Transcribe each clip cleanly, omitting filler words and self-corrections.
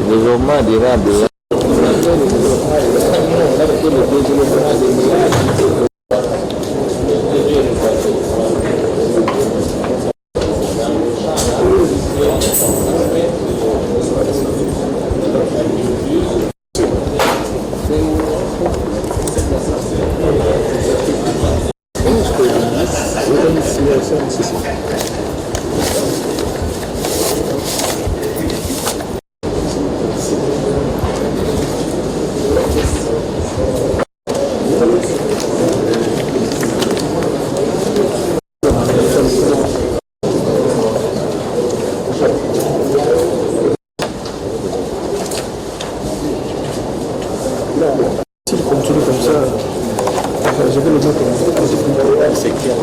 développement durable. S'il continue comme ça, je vais le mettre en c'est clair.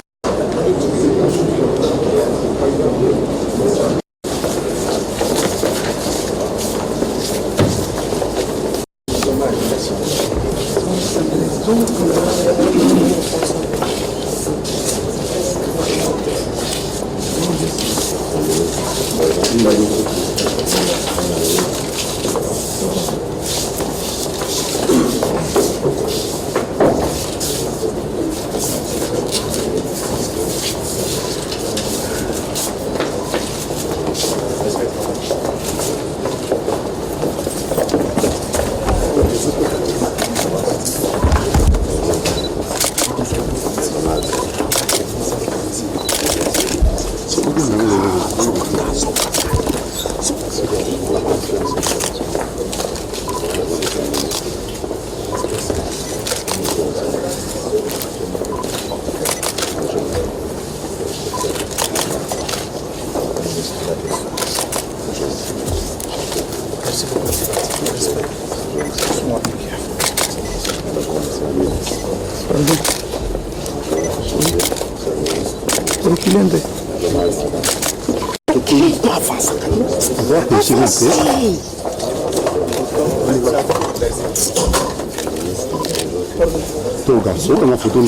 Ton garçon, on a photo de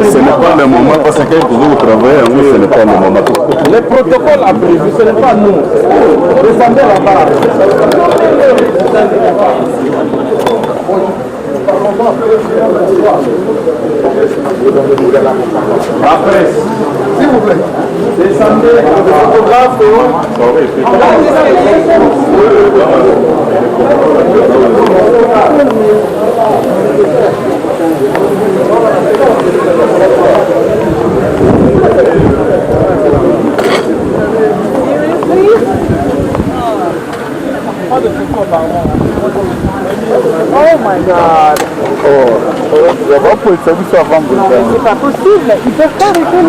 Ce n'est pas le moment parce que vous travaillez, oui, ce n'est pas le moment. Les protocoles à prévu, ce n'est pas nous. Descendez là-bas. Après, s'il vous plaît, descendez le photographe. Oh my God. C'est pas possible, ils peuvent pas arrêter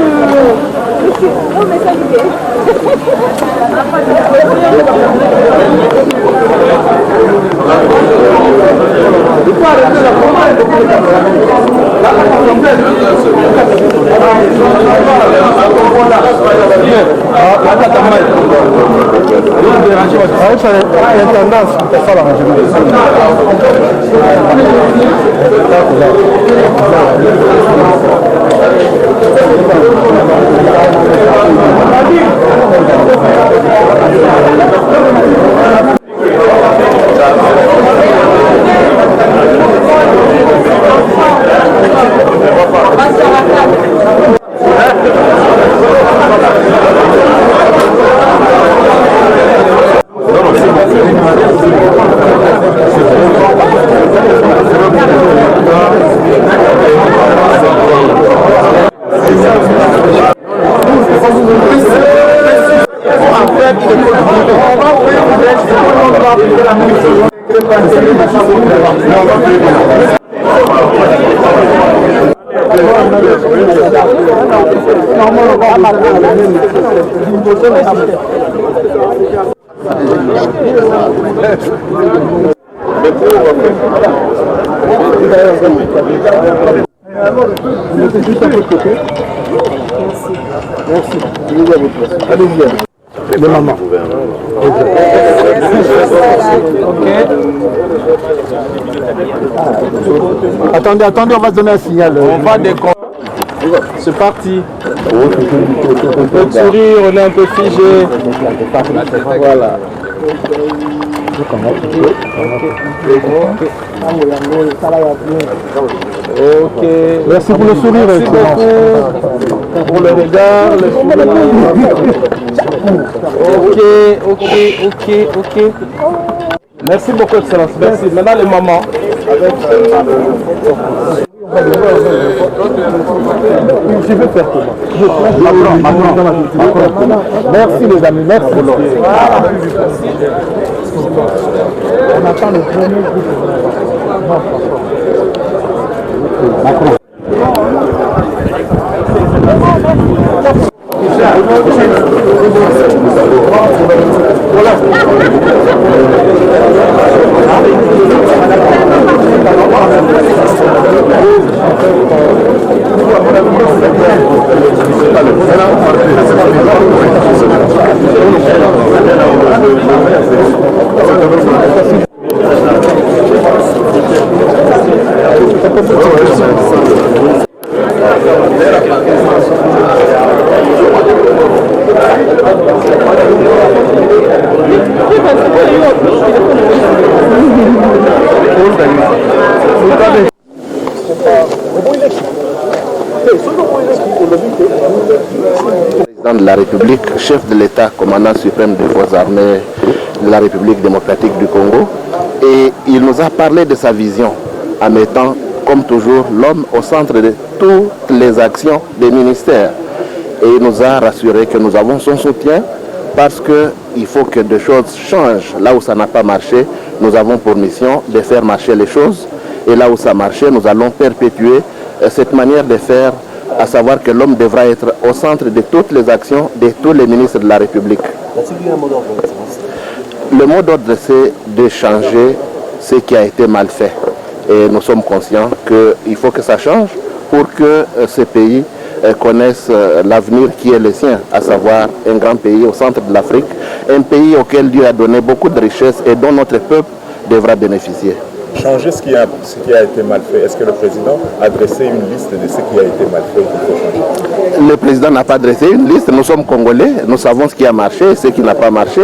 Le maman. Attendez, on va donner un signal. On va décoller. C'est parti. Un peu de sourire, on est un peu figé. Voilà. Ok. Merci pour le sourire. Merci beaucoup pour le regard, le sourire. Ok. Merci beaucoup, Excellence. Merci. Maintenant, les mamans. Je vais faire comment? Macron. Merci les amis, merci. On attend le premier groupe. Macron. Président de la République, chef de l'État, commandant suprême des forces armées de la République démocratique du Congo, et il nous a parlé de sa vision en mettant, comme toujours, l'homme au centre de toutes les actions des ministères. Et il nous a rassuré que nous avons son soutien parce qu'il faut que des choses changent. Là où ça n'a pas marché, nous avons pour mission de faire marcher les choses. Et là où ça marchait, nous allons perpétuer cette manière de faire, à savoir que l'homme devra être au centre de toutes les actions de tous les ministres de la République. Le mot d'ordre, c'est de changer ce qui a été mal fait. Et nous sommes conscients qu'il faut que ça change pour que ce pays connaisse l'avenir qui est le sien, à savoir un grand pays au centre de l'Afrique, un pays auquel Dieu a donné beaucoup de richesses et dont notre peuple devra bénéficier. Changer ce qui a été mal fait. Est-ce que le président a dressé une liste de ce qui a été mal fait qu'il faut changer? Le président n'a pas dressé une liste. Nous sommes Congolais, nous savons ce qui a marché et ce qui n'a pas marché.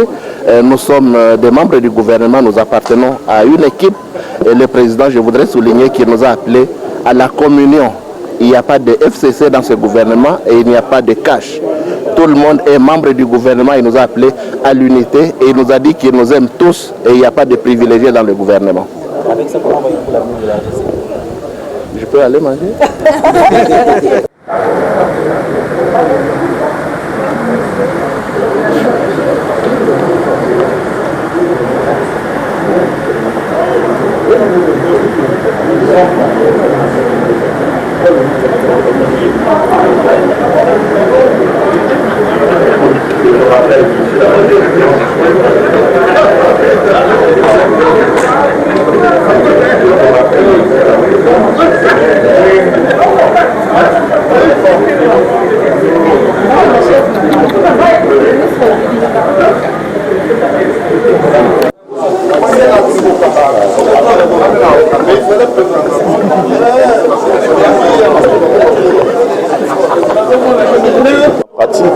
Nous sommes des membres du gouvernement, nous appartenons à une équipe. Et le président, je voudrais souligner qu'il nous a appelés à la communion. Il n'y a pas de FCC dans ce gouvernement et il n'y a pas de cash. Tout le monde est membre du gouvernement. Il nous a appelés à l'unité et il nous a dit qu'il nous aime tous et il n'y a pas de privilégiés dans le gouvernement. Avec ça, comment voyez-vous l'avenir de la RDC? Je peux aller manger?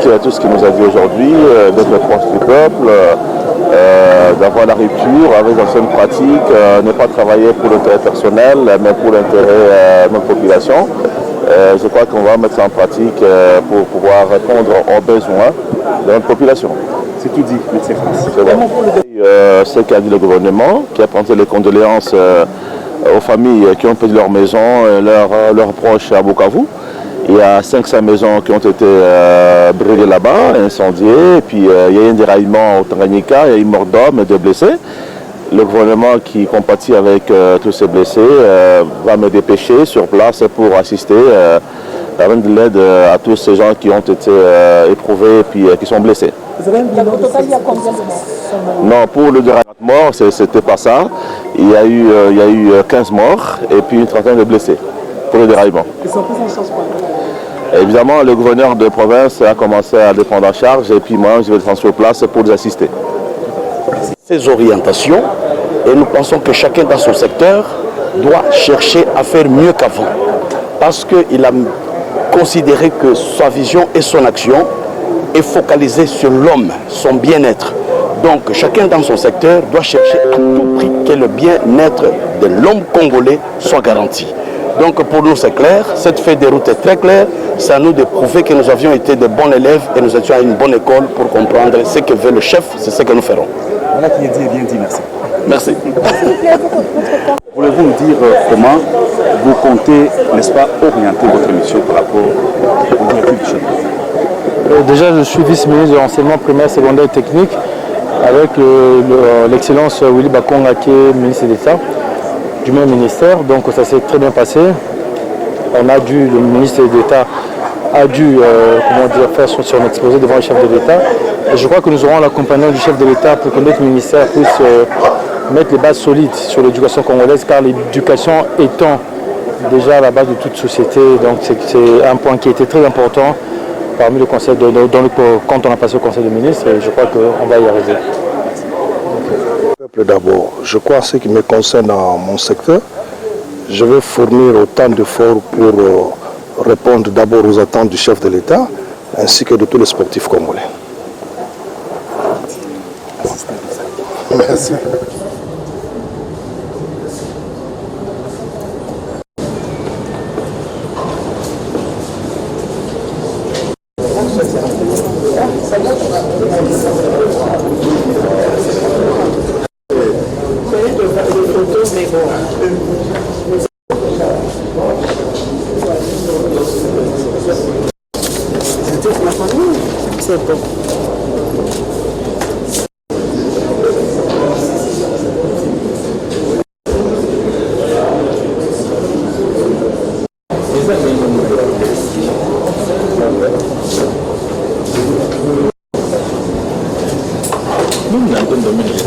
écouté tout ce qu'il nous a dit aujourd'hui, d'être proche du peuple, d'avoir la rupture avec l'ancienne pratique, ne pas travailler pour l'intérêt personnel, mais pour l'intérêt de notre population. Je crois qu'on va mettre ça en pratique pour pouvoir répondre aux besoins de notre population. C'est tout dit, merci. Ce qu'a dit le gouvernement, qui a présenté les condoléances aux familles qui ont perdu leur maison, leurs proches à Bukavu. Il y a 500 maisons qui ont été brûlées là-bas, incendiées, et puis il y a eu un déraillement au Tanganyika, il y a eu mort d'hommes et de blessés. Le gouvernement qui compatit avec tous ces blessés va me dépêcher sur place pour assister, rendre de l'aide à tous ces gens qui ont été éprouvés et puis qui sont blessés. Vous avez un bilan au total, il y a combien de morts? Non, pour le déraillement de morts, c'était pas ça. Il y a eu 15 morts et puis une trentaine de blessés pour le déraillement. Ils sont pris en charge par quoi? Évidemment, le gouverneur de province a commencé à les prendre en charge et puis moi, je vais être sur place pour les assister. Ces orientations, et nous pensons que chacun dans son secteur doit chercher à faire mieux qu'avant. Parce qu'il a considéré que sa vision et son action est focalisée sur l'homme, son bien-être. Donc chacun dans son secteur doit chercher à tout prix que le bien-être de l'homme congolais soit garanti. Donc pour nous c'est clair, cette feuille de route est très claire, c'est à nous de prouver que nous avions été de bons élèves et nous étions à une bonne école pour comprendre ce que veut le chef, c'est ce que nous ferons. Voilà qui est dit et bien dit, merci. Merci. Voulez-vous nous dire comment vous comptez, n'est-ce pas, orienter votre mission par rapport au directeur du chef? Déjà, je suis vice-ministre de l'enseignement primaire, secondaire et technique avec l'excellence Willy Bakonga qui est ministre d'État du même ministère. Donc ça s'est très bien passé. Le ministre d'État a dû faire son exposé devant le chef de l'État. Et je crois que nous aurons l'accompagnement du chef de l'État pour que notre ministère puisse mettre les bases solides sur l'éducation congolaise, car l'éducation étant déjà la base de toute société, donc c'est un point qui était très important parmi le conseil quand on a passé au conseil des ministres, et je crois qu'on va y arriver. D'abord, je crois ce qui me concerne dans mon secteur, je vais fournir autant d'efforts pour répondre d'abord aux attentes du chef de l'État ainsi que de tous les sportifs congolais. Merci. C'est bon. Nous, nous avons